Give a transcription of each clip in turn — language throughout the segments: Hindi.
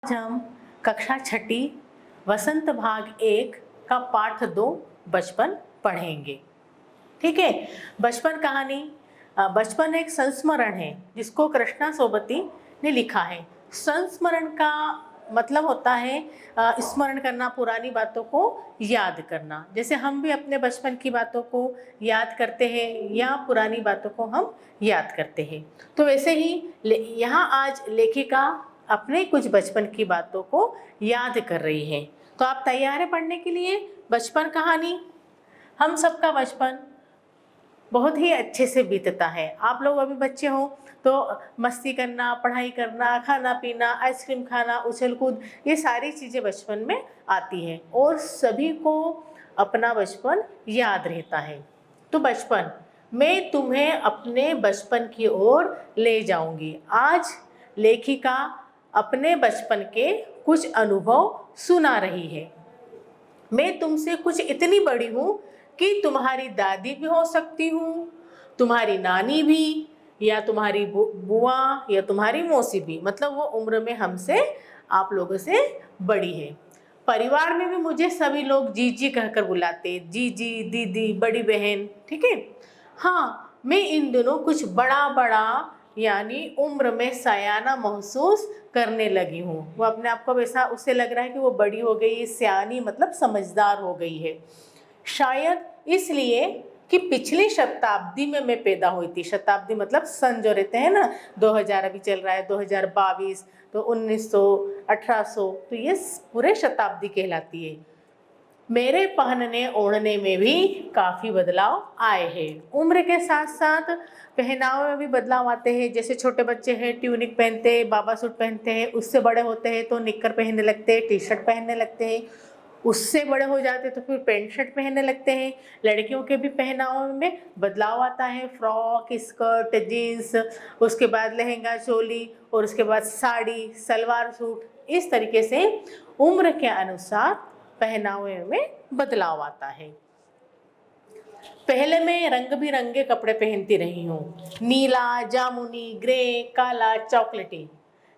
आज हम कक्षा छठी वसंत भाग 1 का पाठ 2 बचपन पढ़ेंगे। ठीक है। बचपन कहानी बचपन एक संस्मरण है जिसको कृष्णा सोबती ने लिखा है। संस्मरण का मतलब होता है स्मरण करना, पुरानी बातों को याद करना। जैसे हम भी अपने बचपन की बातों को याद करते हैं या पुरानी बातों को हम याद करते हैं, तो वैसे ही यहाँ आज लेखिका अपने कुछ बचपन की बातों को याद कर रही है। तो आप तैयार हैं पढ़ने के लिए बचपन कहानी? हम सबका बचपन बहुत ही अच्छे से बीतता है। आप लोग अभी बच्चे हो तो मस्ती करना, पढ़ाई करना, खाना पीना, आइसक्रीम खाना, उछल कूद, ये सारी चीज़ें बचपन में आती हैं और सभी को अपना बचपन याद रहता है। तो बचपन, मैं तुम्हें अपने बचपन की ओर ले जाऊंगी। आज लेखिका अपने बचपन के कुछ अनुभव सुना रही है। मैं तुमसे कुछ इतनी बड़ी हूँ कि तुम्हारी दादी भी हो सकती हूँ, तुम्हारी नानी भी, या तुम्हारी बुआ या तुम्हारी मौसी भी। मतलब वो उम्र में हमसे, आप लोगों से बड़ी है। परिवार में भी मुझे सभी लोग जीजी कहकर बुलाते, जीजी, दीदी, बड़ी बहन। ठीक है। हाँ, मैं इन दिनों कुछ बड़ा बड़ा यानी उम्र में सयाना महसूस करने लगी हूँ। वो अपने आप को वैसा उससे लग रहा है कि वो बड़ी हो गई, सयानी मतलब समझदार हो गई है। शायद इसलिए कि पिछली शताब्दी में मैं पैदा हुई थी। शताब्दी मतलब सन जो रहते हैं ना, 2000 अभी चल रहा है, 2022, तो 1900, 1800, तो ये पूरे शताब्दी कहलाती है। मेरे पहनने ओढ़ने में भी काफ़ी बदलाव आए हैं। उम्र के साथ साथ पहनावे में भी बदलाव आते हैं। जैसे छोटे बच्चे हैं ट्यूनिक पहनते हैं, बाबा सूट पहनते हैं। उससे बड़े होते हैं तो निक्कर पहनने लगते हैं, टी शर्ट पहनने लगते हैं। उससे बड़े हो जाते हैं तो फिर पैंट शर्ट पहनने लगते हैं। लड़कियों के भी पहनावे में बदलाव आता है। फ्रॉक, स्कर्ट, जीन्स, उसके बाद लहंगा चोली, और उसके बाद साड़ी, सलवार सूट। इस तरीके से उम्र के अनुसार पहनावे में बदलाव आता है। पहले मैं रंग बिरंगे कपड़े पहनती रही हूँ, नीला, जामुनी, ग्रे, काला, चॉकलेटी।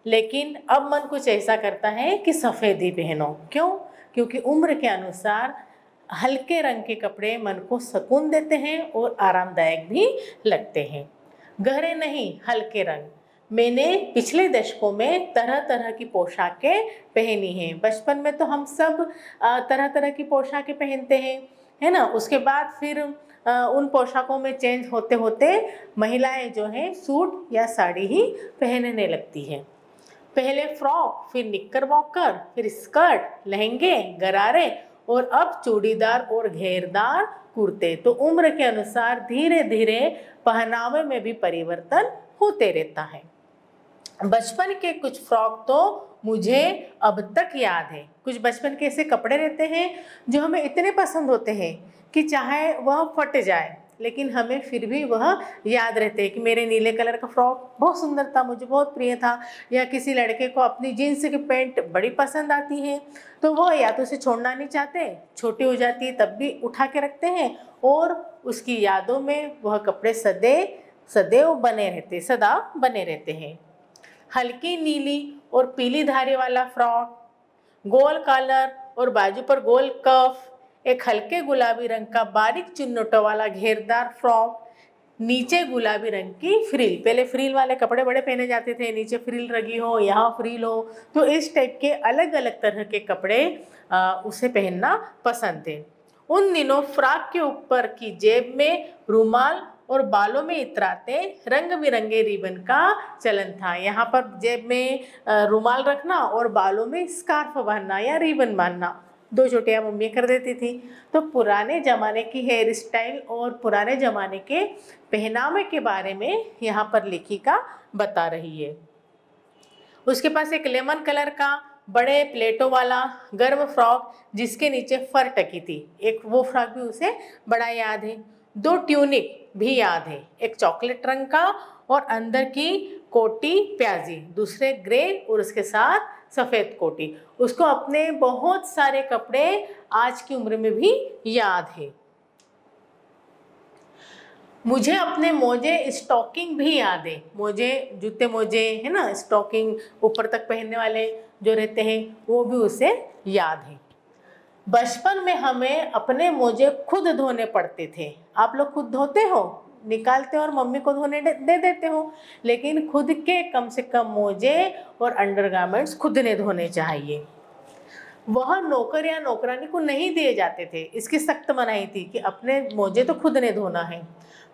लेकिन अब मन कुछ ऐसा करता है कि सफ़ेद ही पहनो। क्यों? क्योंकि उम्र के अनुसार हल्के रंग के कपड़े मन को सुकून देते हैं और आरामदायक भी लगते हैं। गहरे नहीं, हल्के रंग। मैंने पिछले दशकों में तरह तरह की पोशाकें पहनी हैं। बचपन में तो हम सब तरह तरह की पोशाकें पहनते हैं, है ना। उसके बाद फिर उन पोशाकों में चेंज होते होते महिलाएं जो हैं सूट या साड़ी ही पहनने लगती हैं। पहले फ्रॉक, फिर निक्कर वॉकर, फिर स्कर्ट, लहंगे, गरारे, और अब चूड़ीदार और घेरदार कुर्ते। तो उम्र के अनुसार धीरे धीरे पहनावे में भी परिवर्तन होते रहता है। बचपन के कुछ फ्रॉक तो मुझे अब तक याद है। कुछ बचपन के ऐसे कपड़े रहते हैं जो हमें इतने पसंद होते हैं कि चाहे वह फट जाए लेकिन हमें फिर भी वह याद रहते हैं कि मेरे नीले कलर का फ्रॉक बहुत सुंदर था, मुझे बहुत प्रिय था। या किसी लड़के को अपनी जीन्स की पैंट बड़ी पसंद आती है तो वह या तो उसे छोड़ना नहीं चाहते, छोटी हो जाती है तब भी उठा के रखते हैं, और उसकी यादों में वह कपड़े सदैव बने रहते, सदा बने रहते हैं। हल्की नीली और पीली धारी वाला फ्रॉक, गोल कॉलर और बाजू पर गोल कफ, एक हल्के गुलाबी रंग का बारीक चुन्नटों वाला घेरदार फ्रॉक, नीचे गुलाबी रंग की फ्रिल। पहले फ्रिल वाले कपड़े बड़े पहने जाते थे, नीचे फ्रिल लगी हो, यहाँ फ्रिल हो, तो इस टाइप के अलग अलग तरह के कपड़े उसे पहनना पसंद थे। उन दिनों फ्रॉक के ऊपर की जेब में रुमाल और बालों में इतराते रंग बिरंगे रिबन का चलन था। यहाँ पर जेब में रुमाल रखना और बालों में स्कार्फ बांधना या रिबन बांधना, दो चोटियाँ मम्मी कर देती थी। तो पुराने ज़माने की हेयर स्टाइल और पुराने ज़माने के पहनावे के बारे में यहाँ पर लेखिका बता रही है। उसके पास एक लेमन कलर का बड़े प्लेटों वाला गर्म फ्रॉक जिसके नीचे फर टकी थी, एक वो फ्रॉक भी उसे बड़ा याद है। दो ट्यूनिक भी याद है, एक चॉकलेट रंग का और अंदर की कोटी प्याजी, दूसरे ग्रे और उसके साथ सफ़ेद कोटी। उसको अपने बहुत सारे कपड़े आज की उम्र में भी याद है। मुझे अपने मोजे स्टॉकिंग भी याद है। मोजे, जूते मोजे है ना, स्टॉकिंग ऊपर तक पहनने वाले जो रहते हैं, वो भी उसे याद है। बचपन में हमें अपने मोजे खुद धोने पड़ते थे। आप लोग खुद धोते हो, निकालते हो और मम्मी को धोने दे देते हो, लेकिन खुद के कम से कम मोजे और अंडरगारमेंट्स खुद ने धोने चाहिए। वह नौकर या नौकरानी को नहीं दिए जाते थे, इसकी सख्त मनाही थी कि अपने मोजे तो खुद ने धोना है।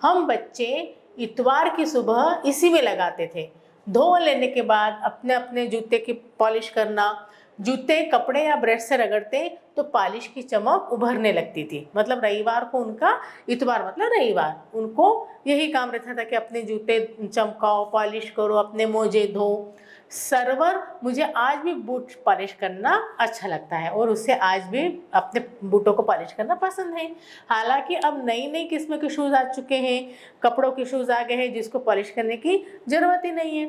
हम बच्चे इतवार की सुबह इसी में लगाते थे। धो लेने के बाद अपने अपने जूते की पॉलिश करना। जूते कपड़े या ब्रश से रगड़ते तो पॉलिश की चमक उभरने लगती थी। मतलब रविवार को उनका, इतवार मतलब रविवार, उनको यही काम रहता था कि अपने जूते चमकाओ, पॉलिश करो, अपने मोजे धो। सर्वर, मुझे आज भी बूट पॉलिश करना अच्छा लगता है और उससे आज भी अपने बूटों को पॉलिश करना पसंद है। हालांकि अब नई नई किस्म के शूज़ आ चुके हैं, कपड़ों के शूज़ आ गए हैं जिसको पॉलिश करने की ज़रूरत ही नहीं है।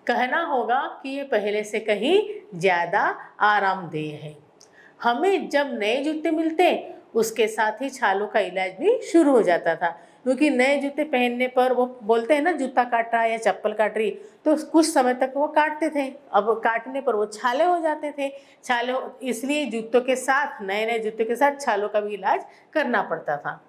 कहना होगा कि ये पहले से कहीं ज़्यादा आरामदेह है। हमें जब नए जूते मिलते उसके साथ ही छालों का इलाज भी शुरू हो जाता था, क्योंकि नए जूते पहनने पर वो बोलते हैं ना, जूता काट रहा है या चप्पल काट रही, तो कुछ समय तक वो काटते थे। अब काटने पर वो छाले हो जाते थे। छाले इसलिए जूतों के साथ, नए नए जूतों के साथ छालों का भी इलाज करना पड़ता था।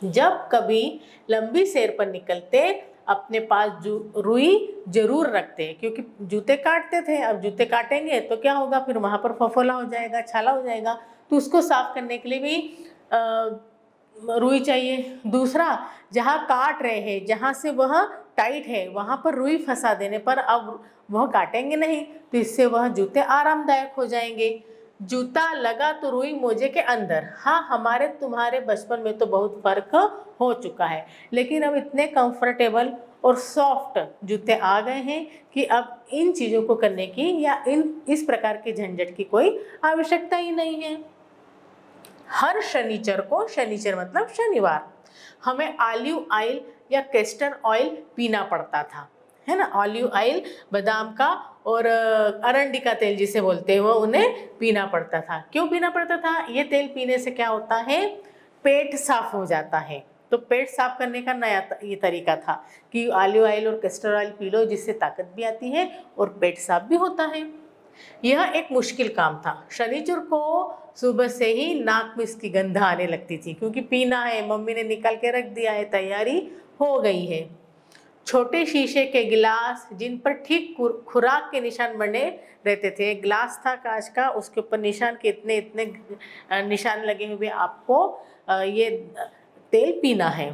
जब कभी लंबी सैर पर निकलते अपने पास रुई जरूर रखते, क्योंकि जूते काटते थे। अब जूते काटेंगे तो क्या होगा, फिर वहाँ पर फफोला हो जाएगा, छाला हो जाएगा, तो उसको साफ करने के लिए भी रुई चाहिए। दूसरा, जहाँ काट रहे हैं, जहाँ से वह टाइट है, वहाँ पर रुई फंसा देने पर अब वह काटेंगे नहीं, तो इससे वह जूते आरामदायक हो जाएंगे। जूता लगा तो रुई मोजे के अंदर। हाँ, हमारे तुम्हारे बचपन में तो बहुत फर्क हो चुका है, लेकिन अब इतने कंफर्टेबल और सॉफ्ट जूते आ गए हैं कि अब इन चीज़ों को करने की या इस प्रकार के झंझट की कोई आवश्यकता ही नहीं है। हर शनिचर को, शनिचर मतलब शनिवार, हमें ऑलिव ऑयल या कैस्टर ऑयल पीना पड़ता था, है ना। ऑलिव ऑयल बादाम का और अरंडी का तेल जिसे बोलते हैं, वो उन्हें पीना पड़ता था। क्यों पीना पड़ता था? ये तेल पीने से क्या होता है, पेट साफ हो जाता है। तो पेट साफ करने का नया ये तरीका था कि ऑलिव ऑयल और कैस्टर ऑयल पी लो, जिससे ताकत भी आती है और पेट साफ भी होता है। यह एक मुश्किल काम था। शनिचर को सुबह से ही नाक में इसकी गंध आने लगती थी, क्योंकि पीना है, मम्मी ने निकाल के रख दिया है, तैयारी हो गई है। छोटे शीशे के गिलास जिन पर ठीक खुराक के निशान बने रहते थे। ग्लास था कांच का, उसके ऊपर निशान के इतने इतने निशान लगे हुए, आपको ये तेल पीना है।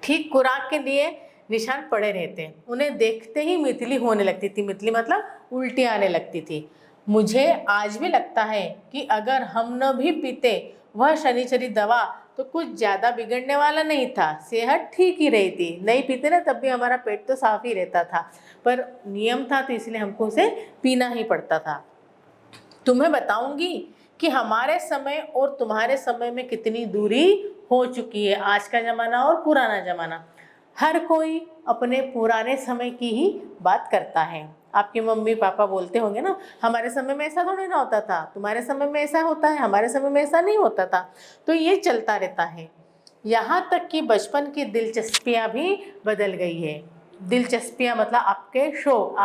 ठीक खुराक के लिए निशान पड़े रहते हैं। उन्हें देखते ही मितली होने लगती थी। मितली मतलब उल्टी आने लगती थी। मुझे आज भी लगता है कि अगर हम न भी पीते वह शनिचरी दवा, तो कुछ ज़्यादा बिगड़ने वाला नहीं था, सेहत ठीक ही रही थी। नहीं पीते ना, तब भी हमारा पेट तो साफ ही रहता था, पर नियम था तो इसलिए हमको उसे पीना ही पड़ता था। तुम्हें बताऊंगी कि हमारे समय और तुम्हारे समय में कितनी दूरी हो चुकी है, आज का ज़माना और पुराना ज़माना। हर कोई अपने पुराने समय की ही बात करता है। आपके मम्मी पापा बोलते होंगे ना, हमारे समय में ऐसा थोड़ी ना होता था, तुम्हारे समय में ऐसा होता है, हमारे समय में ऐसा नहीं होता था। तो ये चलता रहता है। यहाँ तक कि बचपन की दिलचस्पियाँ भी बदल गई है। दिलचस्पियाँ मतलब आपके शौक,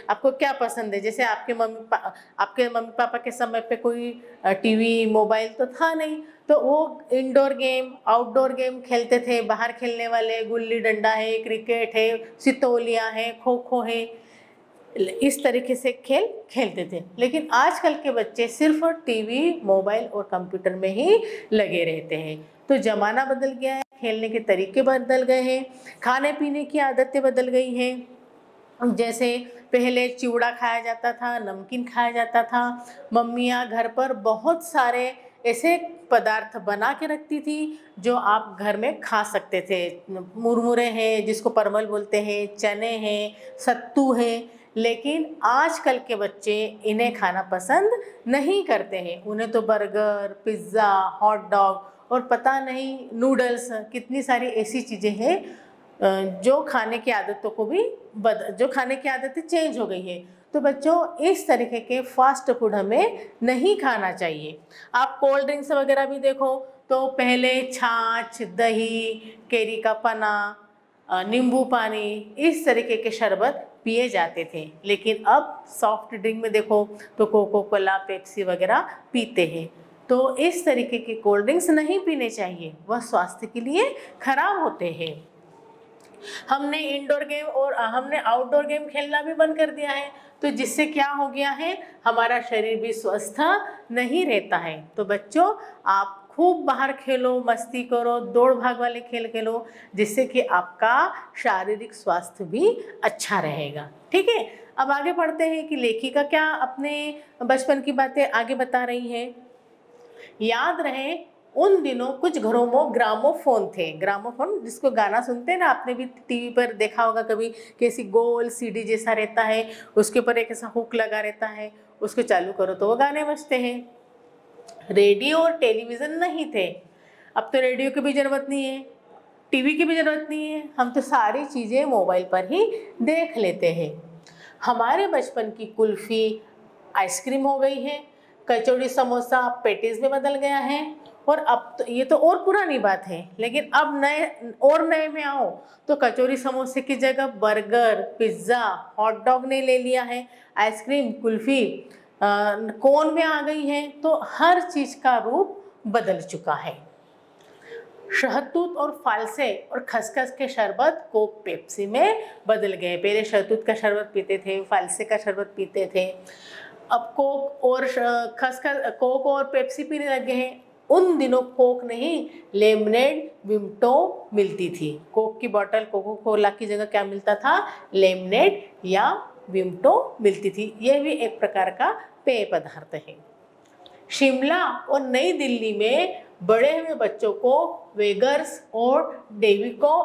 आपको क्या पसंद है। जैसे आपके मम्मी पापा के समय पे कोई टीवी मोबाइल तो था नहीं, तो वो इंडोर गेम आउटडोर गेम खेलते थे। बाहर खेलने वाले गुल्ली डंडा है, क्रिकेट है, सितोलिया है, खो खो है, इस तरीके से खेल खेलते थे। लेकिन आजकल के बच्चे सिर्फ टीवी, मोबाइल और कंप्यूटर में ही लगे रहते हैं। तो ज़माना बदल गया है, खेलने के तरीके बदल गए हैं, खाने पीने की आदतें बदल गई हैं। जैसे पहले चिवड़ा खाया जाता था, नमकीन खाया जाता था। मम्मियाँ घर पर बहुत सारे ऐसे पदार्थ बना के रखती थी जो आप घर में खा सकते थे। मुरमुरे हैं जिसको परमल बोलते हैं, चने हैं, सत्तू है। लेकिन आजकल के बच्चे इन्हें खाना पसंद नहीं करते हैं। उन्हें तो बर्गर, पिज़्ज़ा, हॉट डॉग और पता नहीं नूडल्स, कितनी सारी ऐसी चीज़ें हैं जो खाने की आदतों को भी जो खाने की आदतें चेंज हो गई है। तो बच्चों, इस तरीके के फास्ट फूड हमें नहीं खाना चाहिए। आप कोल्ड ड्रिंक्स वगैरह भी देखो तो पहले छाछ, दही, केरी का पना, नींबू पानी, इस तरीके के शरबत पिए जाते थे। लेकिन अब सॉफ्ट ड्रिंक में देखो तो कोको कोला, पेप्सी वगैरह पीते हैं। तो इस तरीके के कोल्ड ड्रिंक्स नहीं पीने चाहिए, वह स्वास्थ्य के लिए खराब होते हैं। हमने इंडोर गेम और हमने आउटडोर गेम खेलना भी बंद कर दिया है, तो जिससे क्या हो गया है, हमारा शरीर भी स्वस्थ नहीं रहता है। तो बच्चों, आप खूब बाहर खेलो, मस्ती करो, दौड़ भाग वाले खेल खेलो, जिससे कि आपका शारीरिक स्वास्थ्य भी अच्छा रहेगा। ठीक है, अब आगे पढ़ते हैं कि लेखिका क्या अपने बचपन की बातें आगे बता रही है। याद रहे, उन दिनों कुछ घरों में ग्रामोफोन थे। ग्रामोफोन जिसको गाना सुनते हैं ना, आपने भी टीवी पर देखा होगा कभी, कैसी गोल सीडी जैसा रहता है, उसके ऊपर एक ऐसा हुक लगा रहता है, उसको चालू करो तो वो गाने बजते हैं। रेडियो और टेलीविज़न नहीं थे। अब तो रेडियो की भी ज़रूरत नहीं है, टीवी की भी ज़रूरत नहीं है, हम तो सारी चीज़ें मोबाइल पर ही देख लेते हैं। हमारे बचपन की कुल्फ़ी आइसक्रीम हो गई है, कचौड़ी समोसा पेटीज में बदल गया है। और अब तो ये तो और पुरानी बात है, लेकिन अब नए में आओ तो कचौरी समोसे की जगह बर्गर, पिज्ज़ा, हॉट डॉग ने ले लिया है, आइसक्रीम, कुल्फ़ी कोन में आ गई है। तो हर चीज़ का रूप बदल चुका है। शहतूत और फालसे और खसखस के शरबत कोक, पेप्सी में बदल गए। पहले शहतूत का शरबत पीते थे, फालसे का शरबत पीते थे, अब कोक और खसखस, कोक और पेप्सी पीने लगे हैं। उन दिनों कोक नहीं, लेमनेड, विमटो मिलती थी। कोक की बोतल, कोको कोला की जगह क्या मिलता था, लेमनेड या विमटो मिलती थी। यह भी एक प्रकार का पेय पदार्थ है। शिमला और नई दिल्ली में बड़े हुए बच्चों को वेगर्स और डेविको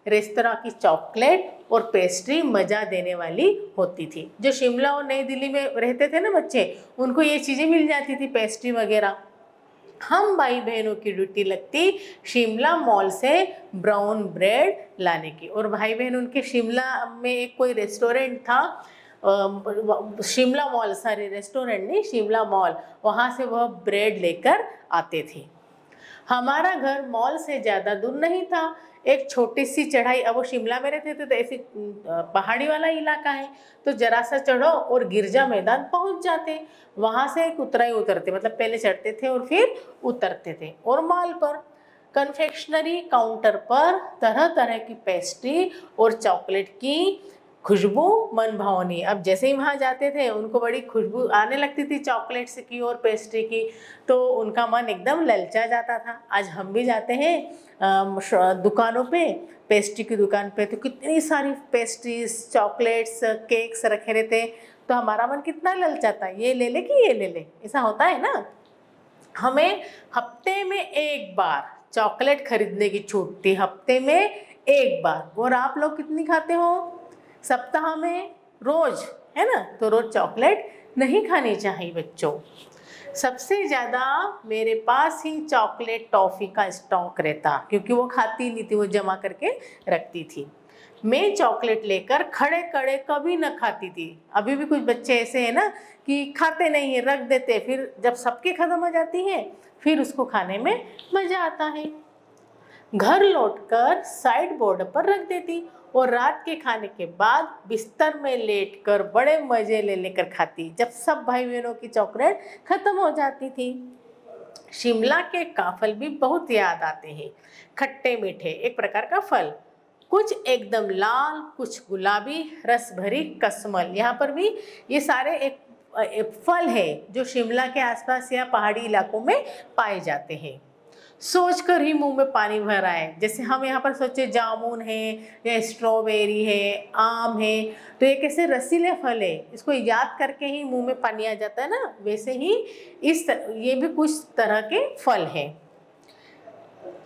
रेस्तरां की चॉकलेट और पेस्ट्री मज़ा देने वाली होती थी। जो शिमला और नई दिल्ली में रहते थे ना बच्चे, उनको ये चीज़ें मिल जाती थी, पेस्ट्री वगैरह। हम भाई बहनों की ड्यूटी लगती शिमला मॉल से ब्राउन ब्रेड लाने की। और भाई बहन उनके शिमला में एक कोई रेस्टोरेंट था, शिमला मॉल, सारे रेस्टोरेंट नहीं, शिमला मॉल, वहाँ से वह ब्रेड लेकर आते थे। हमारा घर मॉल से ज़्यादा दूर नहीं था, एक छोटी सी चढ़ाई। अब वो शिमला में रहते थे तो ऐसी पहाड़ी वाला इलाका है, तो जरा सा चढ़ो और गिरजा मैदान पहुंच जाते। वहाँ से एक उतराई उतरते, मतलब पहले चढ़ते थे और फिर उतरते थे। और मॉल पर कन्फेक्शनरी काउंटर पर तरह तरह की पेस्ट्री और चॉकलेट की खुशबू मन भावनी। अब जैसे ही वहाँ जाते थे उनको बड़ी खुशबू आने लगती थी चॉकलेट्स की और पेस्ट्री की, तो उनका मन एकदम ललचा जाता था। आज हम भी जाते हैं दुकानों पे, पेस्ट्री की दुकान पे, तो कितनी सारी पेस्ट्रीज, चॉकलेट्स, केक्स रखे रहते, तो हमारा मन कितना ललचाता है, ये ले ले कि ये ले ले, ऐसा होता है ना। हमें हफ्ते में एक बार चॉकलेट खरीदने की छूट थी, हफ्ते में एक बार। और आप लोग कितनी खाते हो? सप्ताह में रोज, है ना। तो रोज चॉकलेट नहीं खानी चाहिए बच्चों। सबसे ज़्यादा मेरे पास ही चॉकलेट टॉफ़ी का स्टॉक रहता, क्योंकि वो खाती नहीं थी, वो जमा करके रखती थी। मैं चॉकलेट लेकर खड़े खड़े कभी न खाती थी। अभी भी कुछ बच्चे ऐसे हैं ना कि खाते नहीं है, रख देते, फिर जब सबकी ख़त्म हो जाती है फिर उसको खाने में मज़ा आता है। घर लौटकर साइड बोर्ड पर रख देती और रात के खाने के बाद बिस्तर में लेटकर बड़े मज़े ले लेकर खाती, जब सब भाई बहनों की चॉकलेट ख़त्म हो जाती थी। शिमला के काफल भी बहुत याद आते हैं। खट्टे मीठे, एक प्रकार का फल, कुछ एकदम लाल, कुछ गुलाबी, रस भरी कसमल। यहाँ पर भी ये सारे एक फल है जो शिमला के आसपास या पहाड़ी इलाकों में पाए जाते हैं। सोचकर ही मुंह में पानी भर आए। जैसे हम यहाँ पर सोचे जामुन है या स्ट्रॉबेरी है, आम है, तो ये कैसे रसीले फल है, इसको याद करके ही मुंह में पानी आ जाता है ना, वैसे ही ये भी कुछ तरह के फल हैं।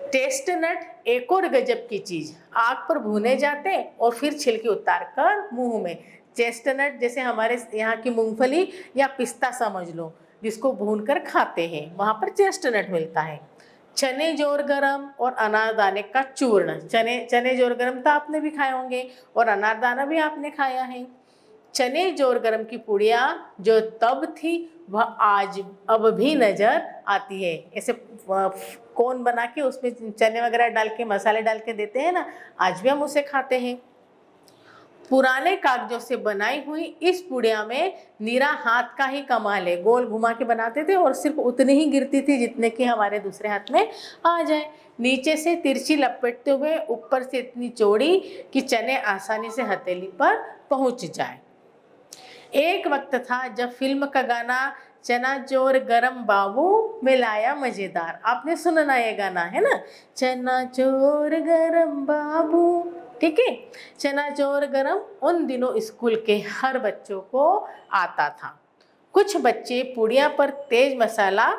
टेस्ट नट एक और गजब की चीज़, आग पर भुने जाते और फिर छिलके उतार कर मुँह में। चेस्टनट जैसे हमारे यहाँ की मूंगफली या पिस्ता समझ लो, जिसको भूनकर खाते हैं, वहाँ पर चेस्टनट मिलता है। चने जोर गरम और अनारदाने का चूर्ण। चने जोर गरम तो आपने भी खाए होंगे और अनारदाना भी आपने खाया है। चने जोर गरम की पुड़िया जो तब थी वह आज अब भी नज़र आती है। ऐसे कोन बना के उसमें चने वगैरह डाल के, मसाले डाल के देते हैं ना, आज भी हम उसे खाते हैं। पुराने कागजों से बनाई हुई इस पुड़िया में नीरा हाथ का ही कमाल है। गोल घुमा के बनाते थे और सिर्फ उतनी ही गिरती थी जितने कि हमारे दूसरे हाथ में आ जाए। नीचे से तिरछी लपेटते हुए ऊपर से इतनी चौड़ी कि चने आसानी से हथेली पर पहुंच जाए। एक वक्त था जब फिल्म का गाना चना चोर गरम बाबू में लाया मजेदार, आपने सुना ना ये गाना, है ना, चना चोर गरम बाबू, ठीक है। चना चोर गरम उन दिनों स्कूल के हर बच्चों को आता था। कुछ बच्चे पुड़िया पर तेज मसाला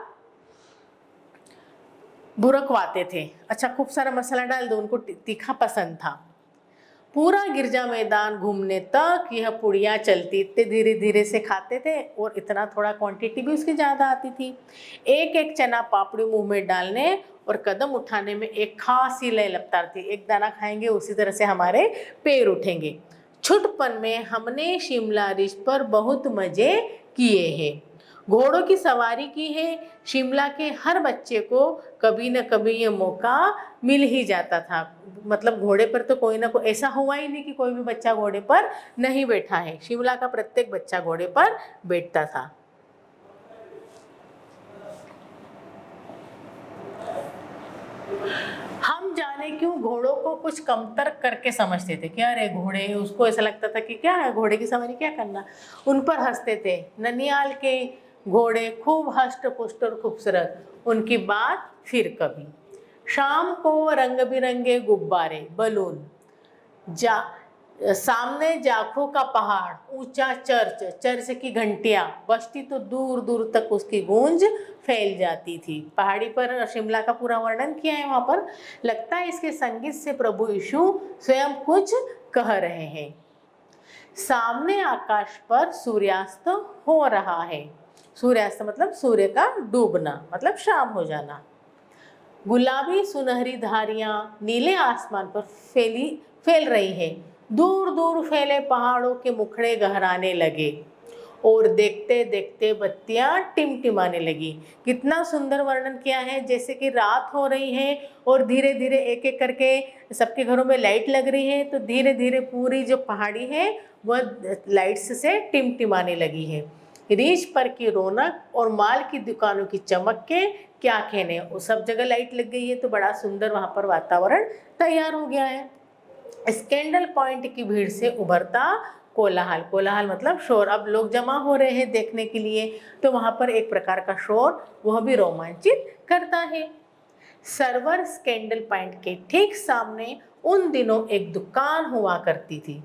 बुरकवाते थे। अच्छा, खूब सारा मसाला डाल दो, उनको तीखा पसंद था। पूरा गिरजा मैदान घूमने तक यह पुड़िया चलती, इतने धीरे धीरे से खाते थे और इतना थोड़ा क्वांटिटी भी उसकी ज़्यादा आती थी। एक एक चना पापड़ी मुंह में डालने और कदम उठाने में एक खासी लय लगता थी। एक दाना खाएंगे उसी तरह से हमारे पैर उठेंगे। छुटपन में हमने शिमला रिज पर बहुत मज़े किए हैं। घोड़ों की सवारी की है। शिमला के हर बच्चे को कभी न कभी ये मौका मिल ही जाता था। मतलब घोड़े पर तो कोई ना कोई, ऐसा हुआ ही नहीं कि कोई भी बच्चा घोड़े पर नहीं बैठा है। शिमला का प्रत्येक बच्चा घोड़े पर बैठता था। हम जाने क्यों घोड़ों को कुछ कमतर करके समझते थे कि अरे घोड़े, उसको ऐसा लगता था कि क्या है घोड़े की सवारी, क्या करना, उन पर हंसते थे। ननियाल के घोड़े खूब हष्ट पुष्ट और खूबसूरत, उनकी बात फिर कभी। शाम को रंग बिरंगे गुब्बारे, बलून, सामने जाखों का पहाड़, ऊंचा चर्च, चर्च की घंटियां बजती तो दूर दूर तक उसकी गूंज फैल जाती थी। पहाड़ी पर शिमला का पूरा वर्णन किया है वहां पर। लगता है इसके संगीत से प्रभु यीशु स्वयं कुछ कह रहे हैं। सामने आकाश पर सूर्यास्त हो रहा है। सूर्यास्त मतलब सूर्य का डूबना, मतलब शाम हो जाना। गुलाबी सुनहरी धारियां नीले आसमान पर फैल रही है। दूर दूर फैले पहाड़ों के मुखड़े गहराने लगे और देखते देखते बत्तियां टिमटिमाने लगी। कितना सुंदर वर्णन किया है, जैसे कि रात हो रही है और धीरे धीरे एक एक करके सबके घरों में लाइट लग रही है, तो धीरे धीरे पूरी जो पहाड़ी है वह लाइट्स से टिमटिमाने लगी है। रिज पर की रौनक और माल की दुकानों की चमक के क्या कहने, सब जगह लाइट लग गई है तो बड़ा सुंदर वहां पर वातावरण तैयार हो गया है। स्कैंडल पॉइंट की भीड़ से उभरता कोलाहल, कोलाहल मतलब शोर, अब लोग जमा हो रहे हैं देखने के लिए, तो वहां पर एक प्रकार का शोर वह भी रोमांचित करता है। सर्वर स्कैंडल पॉइंट के ठीक सामने उन दिनों एक दुकान हुआ करती थी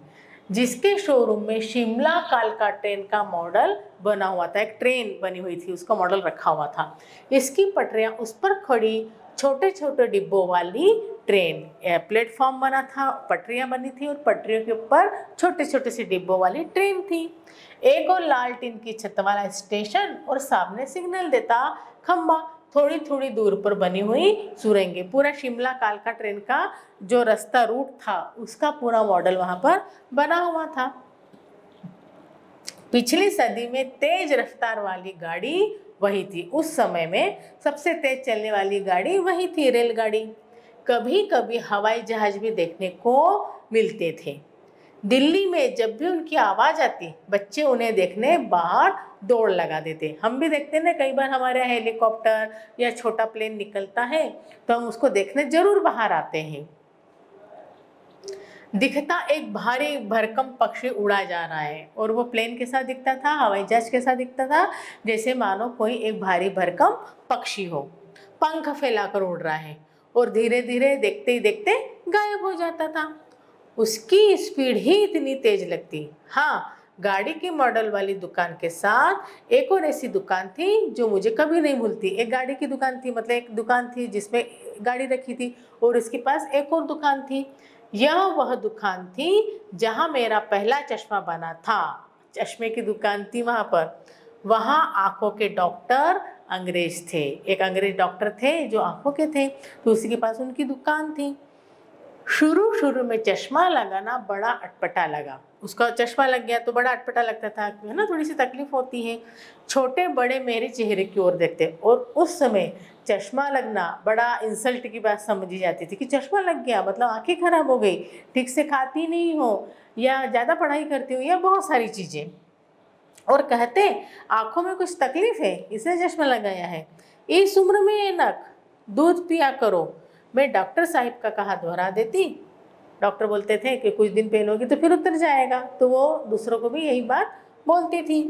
जिसके शोरूम में शिमला कालका ट्रेन का मॉडल बना हुआ था। एक ट्रेन बनी हुई थी, उसका मॉडल रखा हुआ था। इसकी पटरियां, उस पर खड़ी छोटे छोटे डिब्बों वाली ट्रेन, प्लेटफॉर्म बना था, पटरियां बनी थी और पटरियों के ऊपर छोटे छोटे से डिब्बों वाली ट्रेन थी। एक और लाल टीन की छत वाला स्टेशन और सामने सिग्नल देता खंबा, थोड़ी थोड़ी दूर पर बनी हुई सुरंगें। पूरा शिमला कालका ट्रेन का जो रास्ता रूट था उसका पूरा मॉडल वहां पर बना हुआ था। पिछली सदी में तेज रफ्तार वाली गाड़ी वही थी। उस समय में सबसे तेज चलने वाली गाड़ी वही थी, रेलगाड़ी। कभी कभी हवाई जहाज भी देखने को मिलते थे। दिल्ली में जब भी उनकी आवाज़ आती, बच्चे उन्हें देखने बाहर दौड़ लगा देते। हम भी देखते ना, कई बार हमारे यहाँ हेलीकॉप्टर या छोटा प्लेन निकलता है तो हम उसको देखने जरूर बाहर आते हैं। दिखता एक भारी भरकम पक्षी उड़ा जा रहा है और वो प्लेन के साथ दिखता था, हवाई जहाज के साथ दिखता था, जैसे मानो कोई एक भारी भरकम पक्षी हो, पंख फैलाकर उड़ रहा है और धीरे धीरे देखते ही देखते गायब हो जाता था। उसकी स्पीड ही इतनी तेज लगती। हाँ, गाड़ी के मॉडल वाली दुकान के साथ एक और ऐसी दुकान थी जो मुझे कभी नहीं भूलती। एक गाड़ी की दुकान थी, मतलब एक दुकान थी जिसमें गाड़ी रखी थी और उसके पास एक और दुकान थी। यह वह दुकान थी जहां मेरा पहला चश्मा बना था। चश्मे की दुकान थी वहां पर। वहां आंखों के डॉक्टर अंग्रेज थे, एक अंग्रेज डॉक्टर थे जो आंखों के थे, तो उसी के पास उनकी दुकान थी। शुरू शुरू में चश्मा लगाना बड़ा अटपटा लगा। उसका चश्मा लग गया तो बड़ा अटपटा लगता था, है ना, थोड़ी सी तकलीफ होती है। छोटे बड़े मेरे चेहरे की ओर देखते और उस समय चश्मा लगना बड़ा इंसल्ट की बात समझी जाती थी कि चश्मा लग गया मतलब आंखें खराब हो गई, ठीक से खाती नहीं हो या ज़्यादा पढ़ाई करती हो या बहुत सारी चीज़ें। और कहते आंखों में कुछ तकलीफ है इसलिए चश्मा लगाया है, इस उम्र में ऐनक, दूध पिया करो। मैं डॉक्टर साहिब का कहा दोहरा देती। डॉक्टर बोलते थे कि कुछ दिन पहनोगी तो फिर उतर जाएगा, तो वो दूसरों को भी यही बात बोलती थी।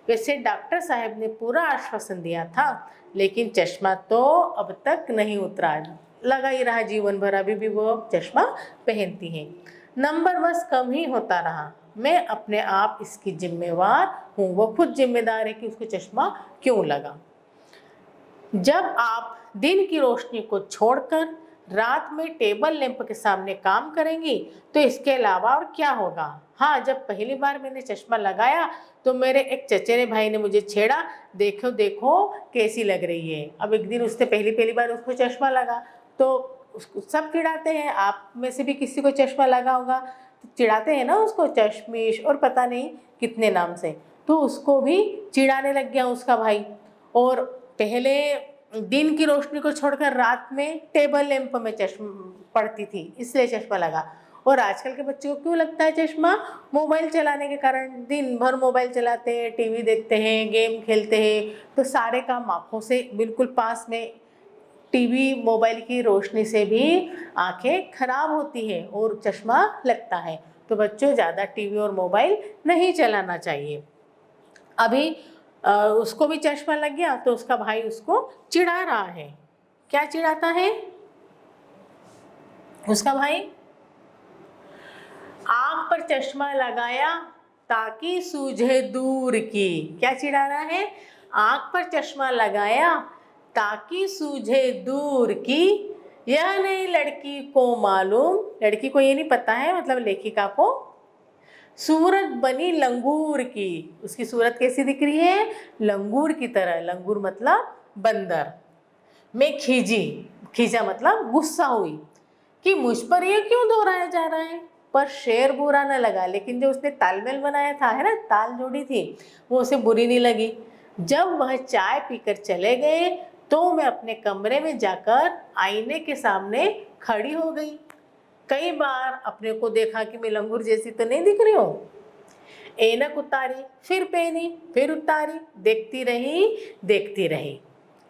वैसे डॉक्टर साहब ने पूरा आश्वासन दिया था, लेकिन चश्मा तो अब तक नहीं उतरा, लगा ही रहा जीवन भर, अभी भी वो चश्मा पहनती है। नंबर बस कम ही होता रहा। मैं अपने आप इसकी जिम्मेवार हूँ, वो खुद जिम्मेदार है कि उसको चश्मा क्यों लगा। जब आप दिन की रोशनी को छोड़कर रात में टेबल लैंप के सामने काम करेंगी तो इसके अलावा और क्या होगा। हाँ, जब पहली बार मैंने चश्मा लगाया तो मेरे एक चचेरे भाई ने मुझे छेड़ा, देखो देखो कैसी लग रही है। अब एक दिन उसने पहली बार उसको चश्मा लगा तो उसको सब चिढ़ाते हैं, आप में से भी किसी को चश्मा लगा होगा तो चिढ़ाते हैं ना उसको, चश्मिश और पता नहीं कितने नाम से। तो उसको भी चिढ़ाने लग गया उसका भाई, और पहले दिन की रोशनी को छोड़कर रात में टेबल लैंप में चश्मा पड़ती थी इसलिए चश्मा लगा। और आजकल के बच्चों को क्यों लगता है चश्मा? मोबाइल चलाने के कारण, दिन भर मोबाइल चलाते हैं, टीवी देखते हैं, गेम खेलते हैं, तो सारे काम आँखों से बिल्कुल पास में, टीवी मोबाइल की रोशनी से भी आंखें खराब होती है और चश्मा लगता है। तो बच्चों ज़्यादा टीवी और मोबाइल नहीं चलाना चाहिए। अभी उसको भी चश्मा लग गया तो उसका भाई उसको चिढ़ा रहा है। क्या चिढ़ाता है उसका भाई? आंख पर चश्मा लगाया ताकि सूझे दूर की। क्या चिढ़ा रहा है? आंख पर चश्मा लगाया ताकि सूझे दूर की, यह नहीं लड़की को मालूम, लड़की को ये नहीं पता है, मतलब लेखिका को, सूरत बनी लंगूर की। उसकी सूरत कैसी दिख रही है? लंगूर की तरह। लंगूर मतलब बंदर। मैं खींचा मतलब गुस्सा हुई कि मुझ पर ये क्यों दोहराया जा रहा है। पर शेर बुरा न लगा, लेकिन जो उसने तालमेल बनाया था, है ना, ताल जोड़ी थी, वो उसे बुरी नहीं लगी। जब वह चाय पीकर चले गए तो मैं अपने कमरे में जाकर आईने के सामने खड़ी हो गई। कई बार अपने को देखा कि मैं लंगूर जैसी तो नहीं दिख रही हूँ। ऐनक उतारी, फिर पहनी, फिर उतारी, देखती रही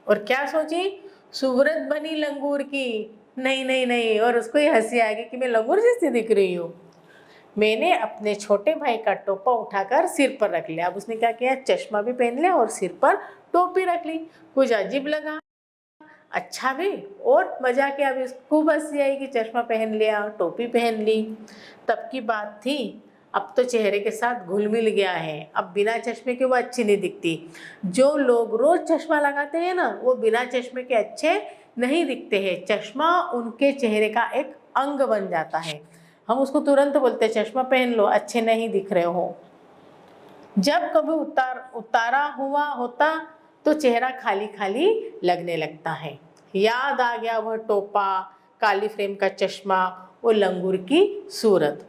और क्या सोची? सूरत बनी लंगूर की। नहीं नहीं नहीं, और उसको ये हंसी आ गई कि मैं लंगूर जैसी दिख रही हूँ। मैंने अपने छोटे भाई का टोपा उठाकर सिर पर रख लिया। अब उसने क्या किया? चश्मा भी पहन लिया और सिर पर टोपी रख ली। कुछ अजीब लगा, अच्छा भी और मजा किया। अभी खूब हंसी आई कि चश्मा पहन लिया, टोपी पहन ली। तब की बात थी, अब तो चेहरे के साथ घुल मिल गया है। अब बिना चश्मे के वो अच्छी नहीं दिखती। जो लोग रोज चश्मा लगाते हैं ना, वो बिना चश्मे के अच्छे नहीं दिखते हैं। चश्मा उनके चेहरे का एक अंग बन जाता है। हम उसको तुरंत बोलते हैं चश्मा पहन लो, अच्छे नहीं दिख रहे हो। जब कभी उतारा हुआ होता तो चेहरा खाली खाली लगने लगता है। याद आ गया वह टोपा, काली फ्रेम का चश्मा, वो लंगूर की सूरत।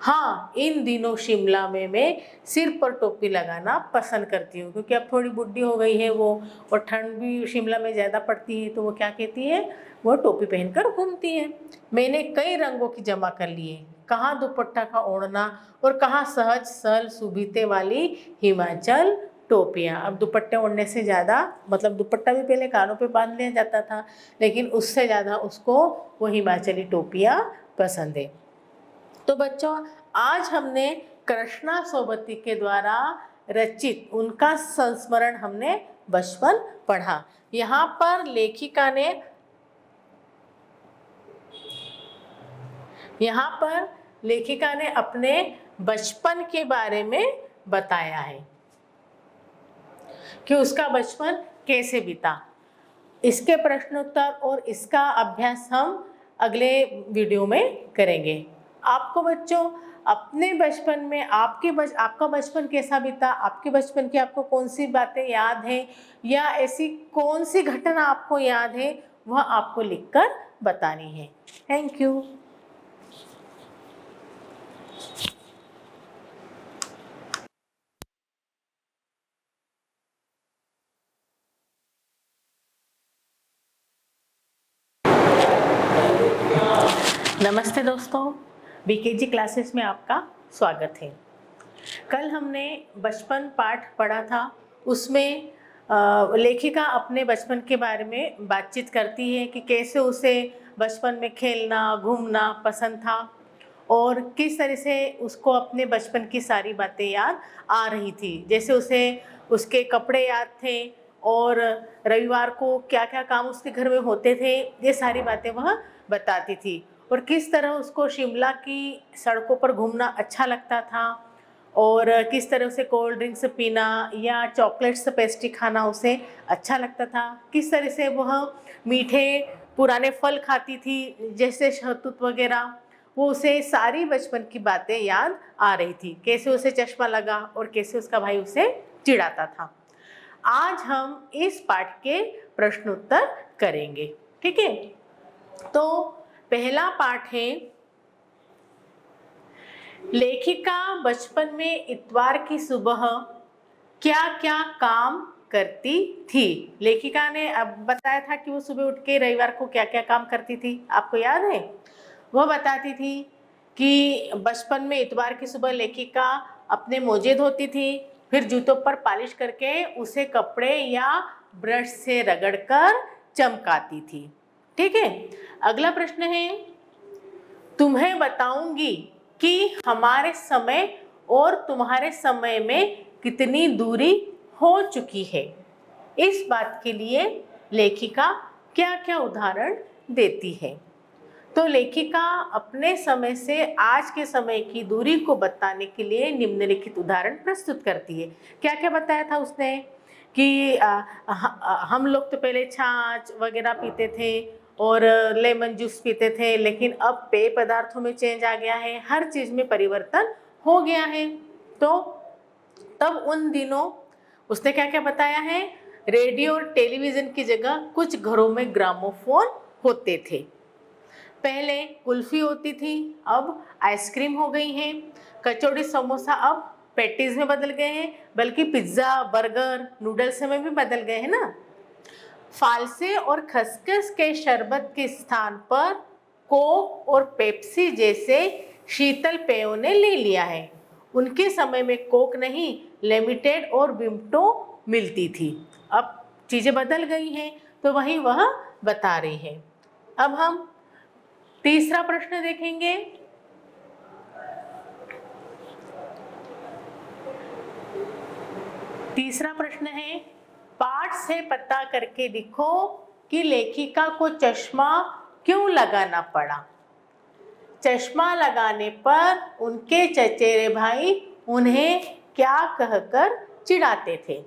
हाँ, इन दिनों शिमला में मैं सिर पर टोपी लगाना पसंद करती हूँ, क्योंकि अब थोड़ी बुढ़ी हो गई है वो, और ठंड भी शिमला में ज़्यादा पड़ती है, तो वो क्या कहती है, वो टोपी पहनकर घूमती है। मैंने कई रंगों की जमा कर लिए, कहाँ दुपट्टा का ओढ़ना और कहाँ सहज सरल सुभीते वाली हिमाचल टोपियाँ। अब दुपट्टे ओढ़ने से ज़्यादा, मतलब दुपट्टा भी पहले कानों पे बांध लिया जाता था, लेकिन उससे ज़्यादा उसको वो हिमाचली टोपियाँ पसंद है। तो बच्चों, आज हमने कृष्णा सोबती के द्वारा रचित उनका संस्मरण हमने बचपन पढ़ा। यहाँ पर लेखिका ने अपने बचपन के बारे में बताया है कि उसका बचपन कैसे बीता। इसके प्रश्नोत्तर और इसका अभ्यास हम अगले वीडियो में करेंगे। आपको बच्चों अपने बचपन में आपका बचपन कैसा बीता, आपके बचपन की आपको कौन सी बातें याद हैं, या ऐसी कौन सी घटना आपको याद है, वह आपको लिखकर बतानी है। Thank you. नमस्ते दोस्तों, बीकेजी क्लासेस में आपका स्वागत है। कल हमने बचपन पाठ पढ़ा था। उसमें लेखिका अपने बचपन के बारे में बातचीत करती है कि कैसे उसे बचपन में खेलना घूमना पसंद था और किस तरह से उसको अपने बचपन की सारी बातें याद आ रही थी। जैसे उसे उसके कपड़े याद थे और रविवार को क्या क्या काम उसके घर में होते थे, ये सारी बातें वह बताती थी। और किस तरह उसको शिमला की सड़कों पर घूमना अच्छा लगता था और किस तरह से कोल्ड ड्रिंक्स पीना या चॉकलेट्स पेस्ट्री खाना उसे अच्छा लगता था। किस तरह से वह मीठे पुराने फल खाती थी जैसे शहतूत वगैरह। वो उसे सारी बचपन की बातें याद आ रही थी, कैसे उसे चश्मा लगा और कैसे उसका भाई उसे चिढ़ाता था। आज हम इस पाठ के प्रश्नोत्तर करेंगे, ठीक है। तो पहला पाठ है, लेखिका बचपन में इतवार की सुबह क्या क्या काम करती थी। लेखिका ने अब बताया था कि वो सुबह उठ के रविवार को क्या क्या काम करती थी, आपको याद है। वह बताती थी कि बचपन में इतवार की सुबह लेखिका अपने मोजे धोती थी, फिर जूतों पर पॉलिश करके उसे कपड़े या ब्रश से रगड़कर चमकाती थी, ठीक है। अगला प्रश्न है, तुम्हें बताऊंगी कि हमारे समय और तुम्हारे समय में कितनी दूरी हो चुकी है। इस बात के लिए लेखिका क्या क्या उदाहरण देती है। तो लेखिका अपने समय से आज के समय की दूरी को बताने के लिए निम्नलिखित उदाहरण प्रस्तुत करती है। क्या क्या बताया था उसने कि हम लोग तो पहले छाछ वगैरह पीते थे और लेमन जूस पीते थे, लेकिन अब पेय पदार्थों में चेंज आ गया है, हर चीज़ में परिवर्तन हो गया है। तो तब उन दिनों उसने क्या क्या बताया है, रेडियो और टेलीविज़न की जगह कुछ घरों में ग्रामोफोन होते थे। पहले कुल्फी होती थी, अब आइसक्रीम हो गई है। कचौड़ी समोसा अब पैटीज में बदल गए हैं, बल्कि पिज्ज़ा बर्गर नूडल्स में भी बदल गए हैं ना। फालसे और खसखस के शरबत के स्थान पर कोक और पेप्सी जैसे शीतल पेयों ने ले लिया है। उनके समय में कोक नहीं, लिमिटेड और बिम्टो मिलती थी। अब चीज़ें बदल गई हैं, तो वही वह बता रही है। अब हम तीसरा प्रश्न देखेंगे। तीसरा प्रश्न है, पाठ से पता करके लिखो कि लेखिका को चश्मा क्यों लगाना पड़ा। चश्मा लगाने पर उनके चचेरे भाई उन्हें क्या कहकर चिढ़ाते थे।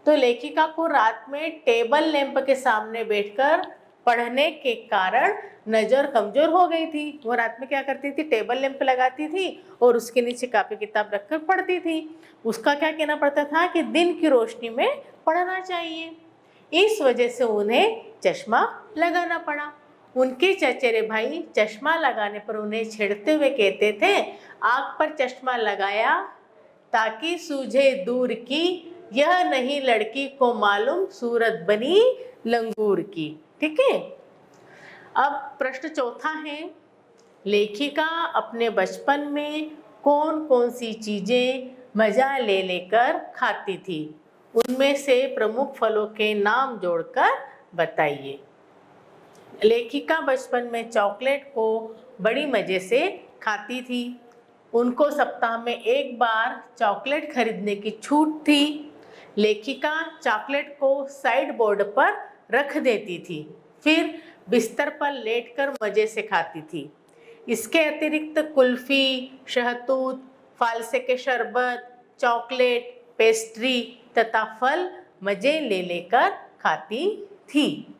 तो लेखिका को रात में टेबल लैंप के सामने बैठकर पढ़ने के कारण नज़र कमजोर हो गई थी। वो रात में क्या करती थी, टेबल लैंप लगाती थी और उसके नीचे कापी किताब रखकर पढ़ती थी। उसका क्या कहना पड़ता था कि दिन की रोशनी में पढ़ना चाहिए, इस वजह से उन्हें चश्मा लगाना पड़ा। उनके चचेरे भाई चश्मा लगाने पर उन्हें छेड़ते हुए कहते थे, आँख पर चश्मा लगाया ताकि सूझे दूर की, यह नहीं लड़की को मालूम सूरत बनी लंगूर की, ठीक है। अब प्रश्न चौथा है, लेखिका अपने बचपन में कौन कौन सी चीजें मजा ले लेकर खाती थी, उनमें से प्रमुख फलों के नाम जोड़कर बताइए। लेखिका बचपन में चॉकलेट को बड़ी मजे से खाती थी। उनको सप्ताह में एक बार चॉकलेट खरीदने की छूट थी। लेखिका चॉकलेट को साइड बोर्ड पर रख देती थी, फिर बिस्तर पर लेटकर मजे से खाती थी। इसके अतिरिक्त कुल्फी, शहतूत, फालसे के शरबत, चॉकलेट, पेस्ट्री तथा फल मजे ले लेकर खाती थी।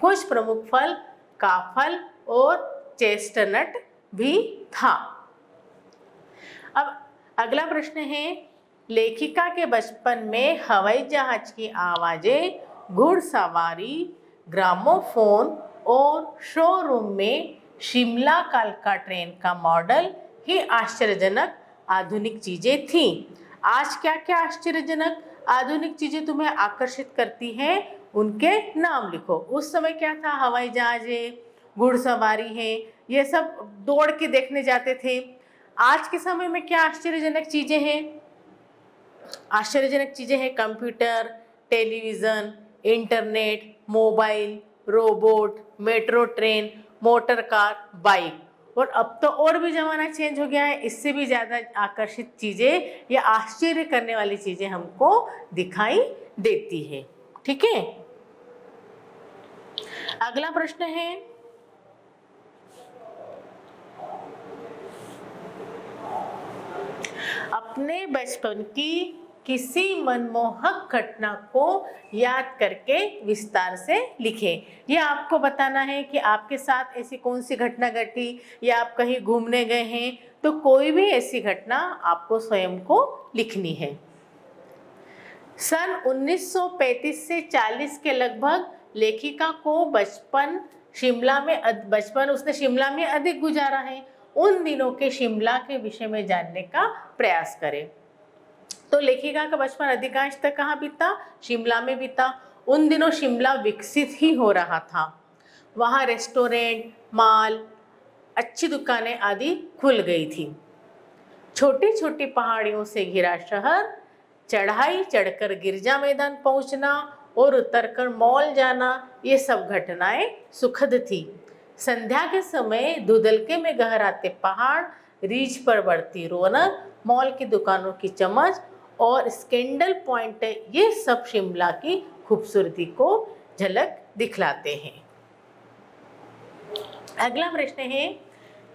कुछ प्रमुख फल काफल और चेस्टनट भी था। अब अगला प्रश्न है, लेखिका के बचपन में हवाई जहाज की आवाजें, घुड़सवारी, ग्रामोफोन और शोरूम में शिमला कालका ट्रेन का मॉडल ही आश्चर्यजनक आधुनिक चीजें थीं। आज क्या क्या आश्चर्यजनक आधुनिक चीजें तुम्हें आकर्षित करती हैं, उनके नाम लिखो। उस समय क्या था, हवाई जहाज है, घुड़सवारी है ये सब दौड़ के देखने जाते थे। आज के समय में क्या आश्चर्यजनक चीजें हैं? आश्चर्यजनक चीजें हैं computer, television, internet, mobile, robot, metro train, motor car, bike. और अब तो और भी ज़माना चेंज हो गया है, इससे भी ज़्यादा आकर्षित चीज़ें या आश्चर्य करने वाली चीज़ें हमको दिखाई देती है। ठीक है, अगला प्रश्न है, अपने बचपन की किसी मनमोहक घटना को याद करके विस्तार से लिखें। यह आपको बताना है कि आपके साथ ऐसी कौन सी घटना घटी, या आप कहीं घूमने गए हैं तो कोई भी ऐसी घटना आपको स्वयं को लिखनी है। सन 1935 से 40 के लगभग लेखिका को बचपन उसने शिमला में अधिक गुजारा है। उन दिनों के शिमला के विषय में जानने का प्रयास करें। तो लेखिका का बचपन अधिकांश तक कहाँ बीता? शिमला में बीता। उन दिनों शिमला विकसित ही हो रहा था। वहाँ रेस्टोरेंट, मॉल, अच्छी दुकानें आदि खुल गई थी। छोटी छोटी पहाड़ियों से घिरा शहर, चढ़ाई चढ़कर गिरजा मैदान पहुंचना और उतरकर मॉल जाना, ये सब घटनाएं सुखद थी। संध्या के समय धुंधलके में गहराते पहाड़, रिज पर बढ़ती रौनक, मॉल की दुकानों की चमक और स्कैंडल पॉइंट, ये सब शिमला की खूबसूरती को झलक दिखलाते हैं। अगला प्रश्न है,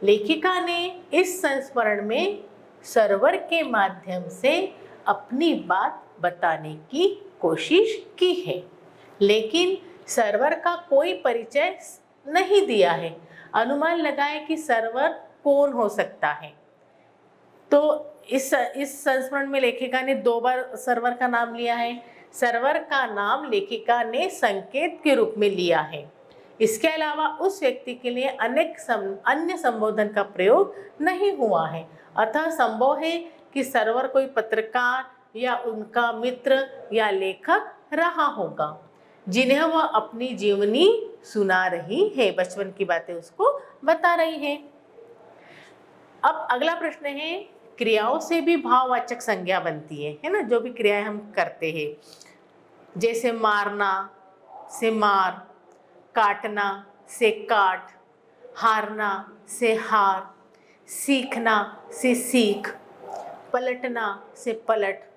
लेखिका ने इस संस्मरण में सर्वर के माध्यम से अपनी बात बताने की कोशिश की है, लेकिन सर्वर का कोई परिचय नहीं दिया है। अनुमान लगाएं कि सर्वर कौन हो सकता है। तो इस संस्मरण में लेखिका ने 2 बार सर्वर का नाम लिया है। सर्वर का नाम लेखिका ने संकेत के रूप में लिया है। इसके अलावा उस व्यक्ति के लिए अन्य संबोधन का प्रयोग नहीं हुआ है। अतः संभव है कि सर्वर कोई पत्रकार या उनका मित्र या लेखक रहा होगा, जिन्हें वह अपनी जीवनी सुना रही है, बचपन की बातें उसको बता रही है। अब अगला प्रश्न है, क्रियाओं से भी भाववाचक संज्ञा बनती है ना, जो भी क्रियाएं हम करते हैं, जैसे मारना से मार, काटना से काट, हारना से हार, सीखना से सीख, पलटना से पलट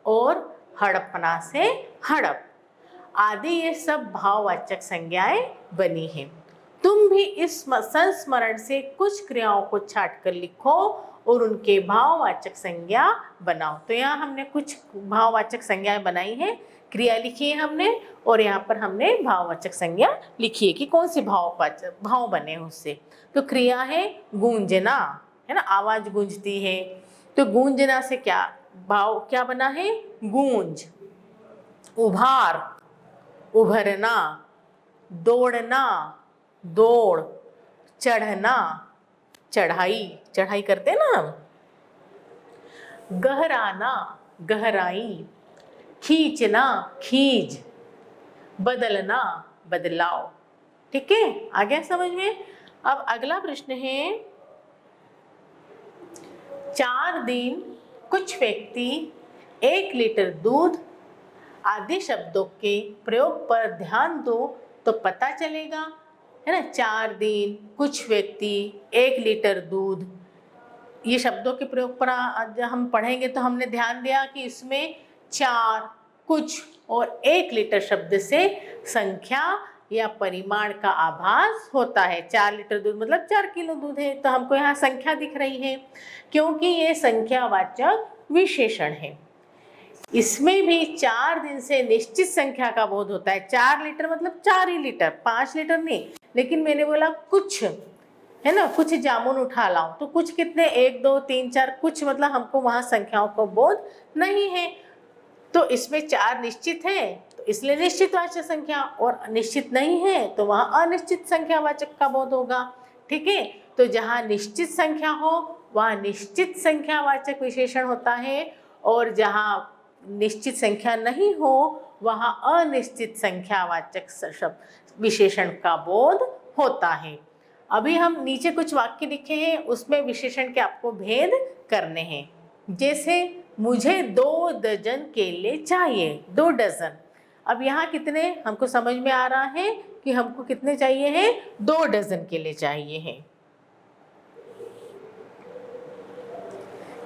और हड़पना से हड़प आदि, ये सब भाववाचक संज्ञाएं बनी हैं। तुम भी इस संस्मरण से कुछ क्रियाओं को छांटकर लिखो और उनके भाववाचक संज्ञा बनाओ। तो यहाँ हमने कुछ भाववाचक संज्ञाएं बनाई हैं, क्रिया लिखी है हमने, और यहाँ पर हमने भाववाचक संज्ञा लिखी है कि कौन से भाव बने हैं उससे। तो क्रिया है गूंजना, है ना, आवाज गूंजती है। तो गूंजना से क्या भाव क्या बना है? गूंज। उभार, उभरना, दौड़ना, दौड़, चढ़ना, चढ़ाई, चढ़ाई करते हैं ना हम, गहराना, गहराई, खींचना, खींच, बदलना, बदलाव। ठीक है, आ गया समझ में? अब अगला प्रश्न है, 4 दिन कुछ व्यक्ति 1 लीटर दूध आदि शब्दों के प्रयोग पर ध्यान दो तो पता चलेगा, है ना। 4 दिन, कुछ व्यक्ति, 1 लीटर दूध, ये शब्दों के प्रयोग पर आज हम पढ़ेंगे तो हमने ध्यान दिया कि इसमें 4, कुछ और 1 लीटर शब्द से संख्या या परिमाण का आभास होता है। 4 लीटर दूध मतलब 4 किलो दूध है, तो हमको यहाँ संख्या दिख रही है क्योंकि ये संख्यावाचक विशेषण है। इसमें भी 4 दिन से निश्चित संख्या का बोध होता है। 4 लीटर मतलब 4 ही लीटर, 5 लीटर नहीं। लेकिन मैंने बोला कुछ, है ना, कुछ जामुन उठा लाओ, तो कुछ कितने, 1 2 3 4, कुछ मतलब हमको वहाँ संख्याओं को बोध नहीं है। तो इसमें 4 निश्चित है तो इसलिए निश्चितवाचक संख्या, और निश्चित नहीं है तो वहाँ अनिश्चित संख्यावाचक का बोध होगा। ठीक है, तो जहाँ निश्चित संख्या हो वहाँ निश्चित संख्यावाचक विशेषण होता है, और जहाँ निश्चित संख्या नहीं हो वहाँ अनिश्चित संख्यावाचक शब्द विशेषण का बोध होता है। अभी हम नीचे कुछ वाक्य लिखे हैं, उसमें विशेषण के आपको भेद करने हैं। जैसे मुझे 2 दर्जन केले चाहिए, 2 डजन। अब यहाँ कितने हमको समझ में आ रहा है कि हमको कितने चाहिए हैं, 2 डजन केले चाहिए हैं।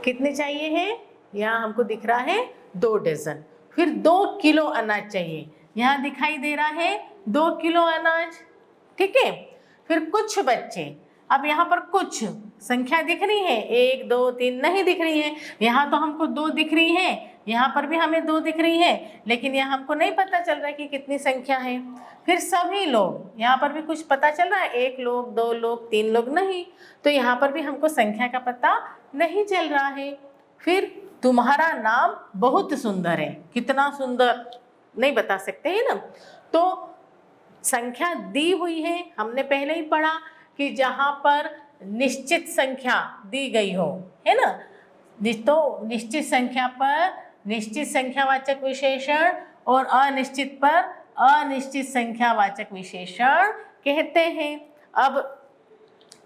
कितने चाहिए हैं, यहाँ हमको दिख रहा है 2 डजन। फिर 2 किलो अनाज चाहिए, यहाँ दिखाई दे रहा है 2 किलो अनाज, ठीक है। फिर कुछ बच्चे, अब यहाँ पर कुछ संख्या दिख रही है, 1 2 3 नहीं दिख रही है। यहाँ तो हमको 2 दिख रही है, यहाँ पर भी हमें 2 दिख रही है, लेकिन यहाँ हमको नहीं पता चल रहा है कि कितनी संख्या है। फिर सभी लोग, यहाँ पर भी कुछ पता चल रहा है, 1 लोग 2 लोग 3 लोग नहीं, तो यहाँ पर भी हमको संख्या का पता नहीं चल रहा है। फिर तुम्हारा नाम बहुत सुंदर है, कितना सुंदर नहीं बता सकते हैं ना। तो संख्या दी हुई है, हमने पहले ही पढ़ा कि जहाँ पर निश्चित संख्या दी गई हो, है ना, तो निश्चित संख्या पर निश्चित संख्यावाचक विशेषण और अनिश्चित पर अनिश्चित संख्यावाचक विशेषण कहते हैं। अब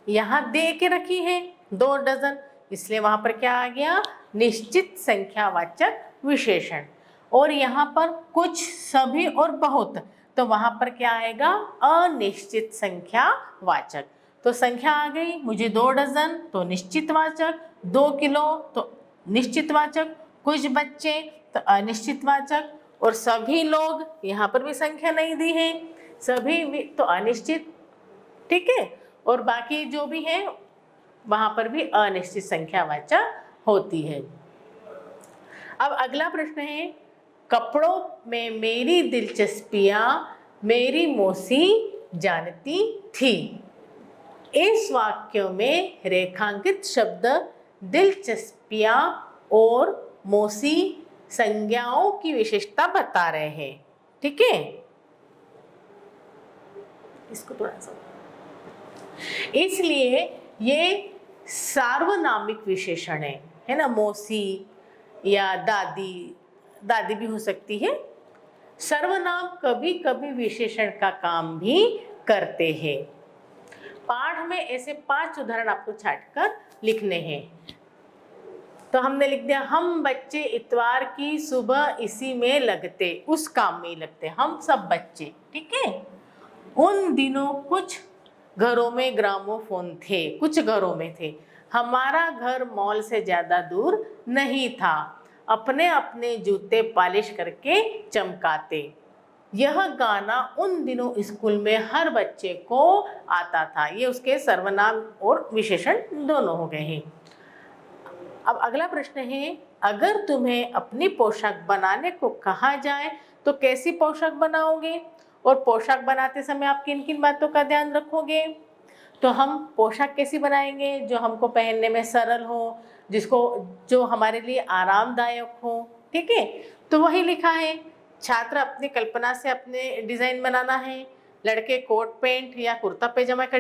यहाँ दे के रखी है 2 डजन, इसलिए वहाँ पर क्या आ गया, निश्चित संख्यावाचक विशेषण। और यहाँ पर कुछ, सभी और बहुत, तो वहाँ पर क्या आएगा, अनिश्चित संख्यावाचक। तो संख्या आ गई, मुझे 2 डजन तो निश्चितवाचक, 2 किलो तो निश्चितवाचक, कुछ बच्चे तो अनिश्चितवाचक, और सभी लोग, यहाँ पर भी संख्या नहीं दी है, सभी तो अनिश्चित, ठीक है। और बाकी जो भी है वहाँ पर भी अनिश्चित संख्यावाचक होती है। अब अगला प्रश्न है, कपड़ों में मेरी दिलचस्पियाँ मेरी मौसी जानती थी। इस वाक्य में रेखांकित शब्द दिलचस्पियाँ और मौसी संज्ञाओं की विशेषता बता रहे हैं, ठीक है। इसको थोड़ा सा, इसलिए ये सार्वनामिक विशेषण है ना, मौसी या दादी, दादी भी हो सकती है। सर्वनाम कभी कभी विशेषण का काम भी करते हैं। पाठ में ऐसे 5 उदाहरण आपको छांटकर लिखने हैं। तो हमने लिख दिया, हम बच्चे इतवार की सुबह इसी में लगते, उस काम में ही लगते, हम सब बच्चे, ठीक है। उन दिनों कुछ घरों में ग्रामोफोन थे, कुछ घरों में थे। हमारा घर मॉल से ज़्यादा दूर नहीं था, अपने अपने जूते पॉलिश करके चमकाते। यह गाना उन दिनों स्कूल में हर बच्चे को आता था। ये उसके सर्वनाम और विशेषण दोनों हो गए हैं। अब अगला प्रश्न है, अगर तुम्हें अपनी पोशाक बनाने को कहा जाए तो कैसी पोशाक बनाओगे, और पोशाक बनाते समय आप किन किन बातों का ध्यान रखोगे। तो हम पोशाक कैसी बनाएंगे, जो हमको पहनने में सरल हो, जो हमारे लिए आरामदायक हो, ठीक है। तो वही लिखा है, छात्र अपनी कल्पना से अपने डिज़ाइन बनाना है। लड़के कोट पैंट या कुर्ता पैजामा का